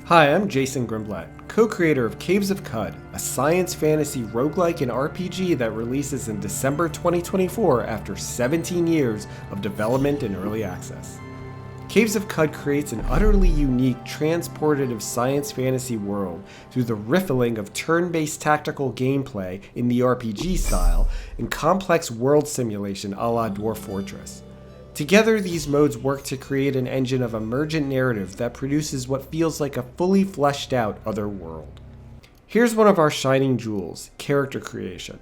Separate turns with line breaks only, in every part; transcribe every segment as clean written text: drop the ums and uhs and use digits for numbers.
Hi, I'm Jason Grimblatt, co-creator of Caves of Qud, a science fantasy roguelike and RPG that releases in December 2024 after 17 years of development and early access. Caves of Qud creates an utterly unique, transportative science fantasy world through the riffling of turn-based tactical gameplay in the RPG style and complex world simulation a la Dwarf Fortress. Together, these modes work to create an engine of emergent narrative that produces what feels like a fully fleshed out other world. Here's one of our shining jewels, character creation.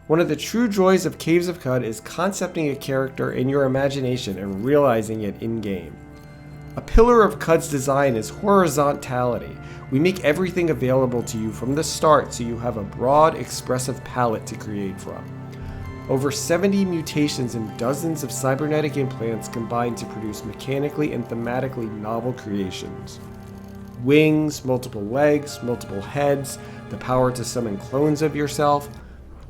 One of the true joys of Caves of Qud is concepting a character in your imagination and realizing it in-game. A pillar of Qud's design is horizontality. We make everything available to you from the start so you have a broad, expressive palette to create from. Over 70 mutations and dozens of cybernetic implants combine to produce mechanically and thematically novel creations. Wings, multiple legs, multiple heads, the power to summon clones of yourself,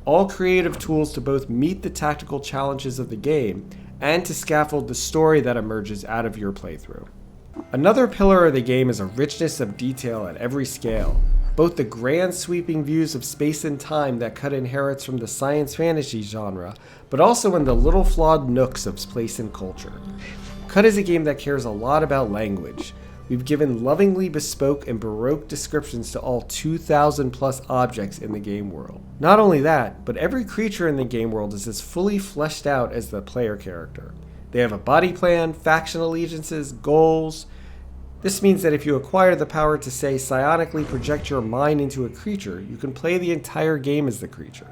all creative tools to both meet the tactical challenges of the game and to scaffold the story that emerges out of your playthrough. Another pillar of the game is a richness of detail at every scale. Both the grand sweeping views of space and time that Qud inherits from the science fantasy genre, but also in the little flawed nooks of place and culture. Qud is a game that cares a lot about language. We've given lovingly bespoke and baroque descriptions to all 2,000 plus objects in the game world. Not only that, but every creature in the game world is as fully fleshed out as the player character. They have a body plan, faction allegiances, goals. This means that if you acquire the power to, say, psionically project your mind into a creature, you can play the entire game as the creature.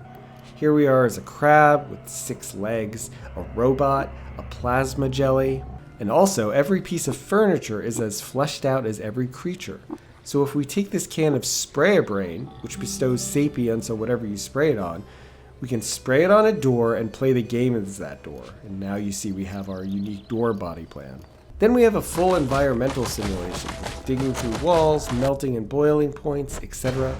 Here we are as a crab with 6 legs, a robot, a plasma jelly, and also every piece of furniture is as fleshed out as every creature. So if we take this can of Spray-A-Brain, which bestows sapience on whatever you spray it on, we can spray it on a door and play the game as that door. And now you see we have our unique door body plan. Then we have a full environmental simulation, digging through walls, melting and boiling points, etc.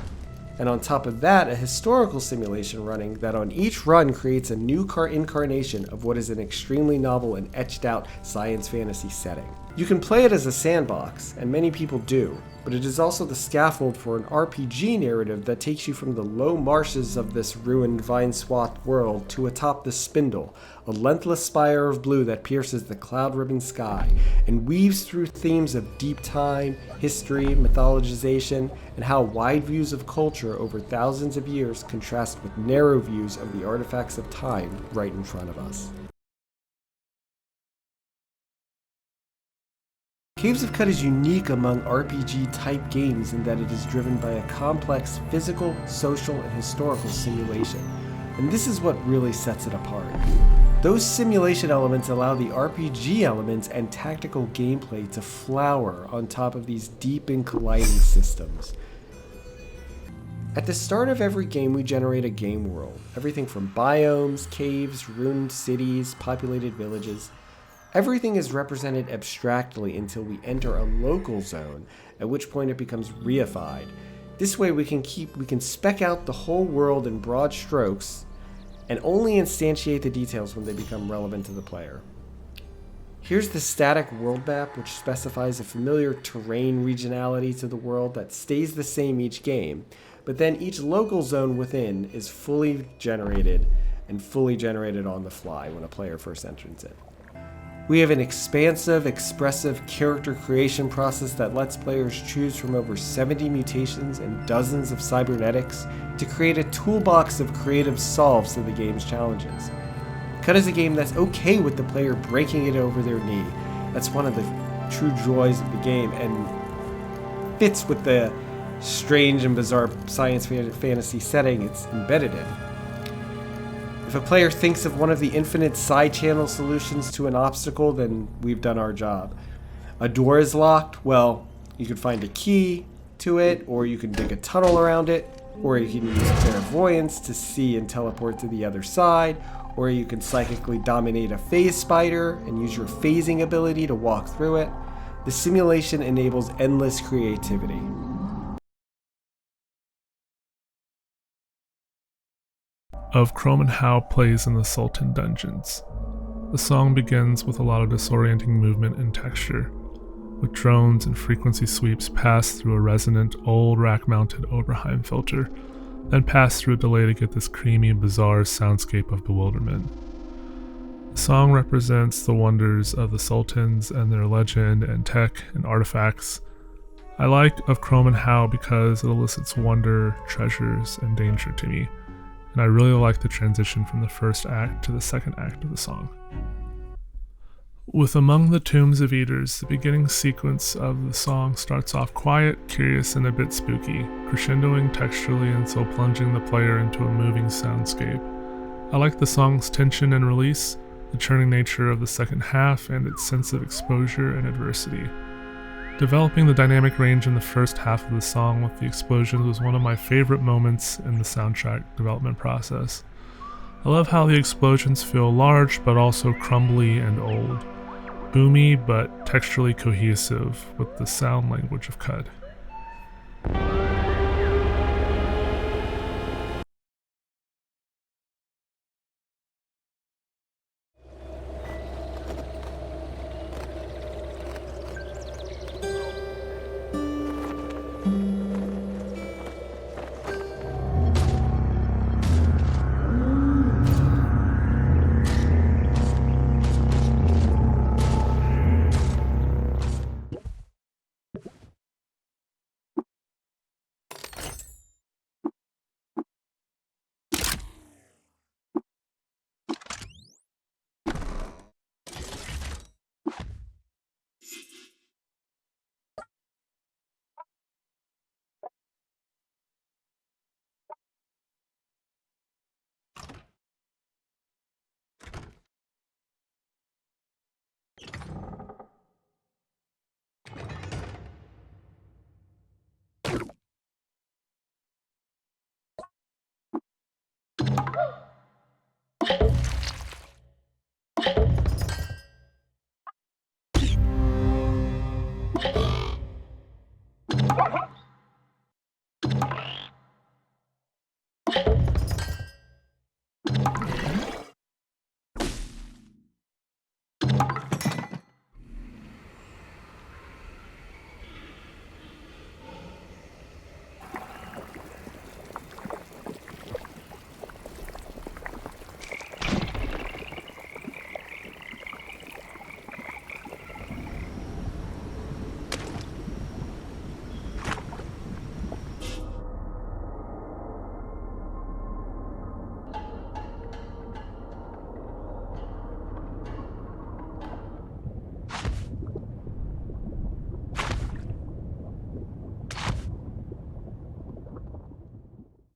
And on top of that, a historical simulation running that on each run creates a new incarnation of what is an extremely novel and etched out science fantasy setting. You can play it as a sandbox, and many people do, but it is also the scaffold for an RPG narrative that takes you from the low marshes of this ruined vine-swathed world to atop the spindle, a lengthless spire of blue that pierces the cloud-ribbon sky and weaves through themes of deep time, history, mythologization, and how wide views of culture over thousands of years contrast with narrow views of the artifacts of time right in front of us. Caves of Qud is unique among RPG-type games in that it is driven by a complex physical, social, and historical simulation, and this is what really sets it apart. Those simulation elements allow the RPG elements and tactical gameplay to flower on top of these deep and colliding systems. At the start of every game, we generate a game world, everything from biomes, caves, ruined cities, populated villages. Everything is represented abstractly until we enter a local zone, at which point it becomes reified. This way we can spec out the whole world in broad strokes and only instantiate the details when they become relevant to the player. Here's the static world map, which specifies a familiar terrain regionality to the world that stays the same each game, but then each local zone within is fully generated on the fly when a player first enters it. We have an expansive, expressive character creation process that lets players choose from over 70 mutations and dozens of cybernetics to create a toolbox of creative solves to the game's challenges. Qud is a game that's okay with the player breaking it over their knee. That's one of the true joys of the game and fits with the strange and bizarre science fantasy setting it's embedded in. If a player thinks of one of the infinite side channel solutions to an obstacle, then we've done our job. A door is locked, well, you can find a key to it, or you can dig a tunnel around it, or you can use clairvoyance to see and teleport to the other side, or you can psychically dominate a phase spider and use your phasing ability to walk through it. The simulation enables endless creativity.
Of Chrome and How plays in the Sultan dungeons. The song begins with a lot of disorienting movement and texture, with drones and frequency sweeps pass through a resonant, old rack-mounted Oberheim filter, then pass through a delay to get this creamy, bizarre soundscape of bewilderment. The song represents the wonders of the Sultans and their legend and tech and artifacts. I like Of Chrome and How because it elicits wonder, treasures, and danger to me, and I really like the transition from the first act to the second act of the song. With Among the Tombs of Eaters, the beginning sequence of the song starts off quiet, curious, and a bit spooky, crescendoing texturally until plunging the player into a moving soundscape. I like the song's tension and release, the churning nature of the second half, and its sense of exposure and adversity. Developing the dynamic range in the first half of the song with the explosions was one of my favorite moments in the soundtrack development process. I love how the explosions feel large but also crumbly and old, boomy but texturally cohesive with the sound language of Qud.